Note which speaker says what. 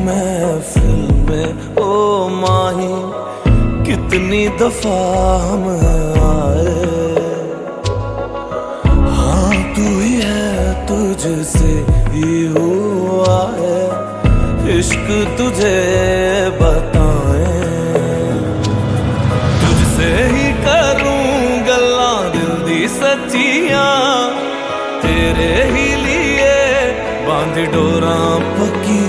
Speaker 1: महफिल में ओ माही कितनी दफा हम आए। हाँ तू ही है, तुझसे ही हुआ है, इश्क तुझे बताए। तुझसे ही करूं गल्ला दिल दी सच्चियां, तेरे ही लिए बांध डोरा पक्की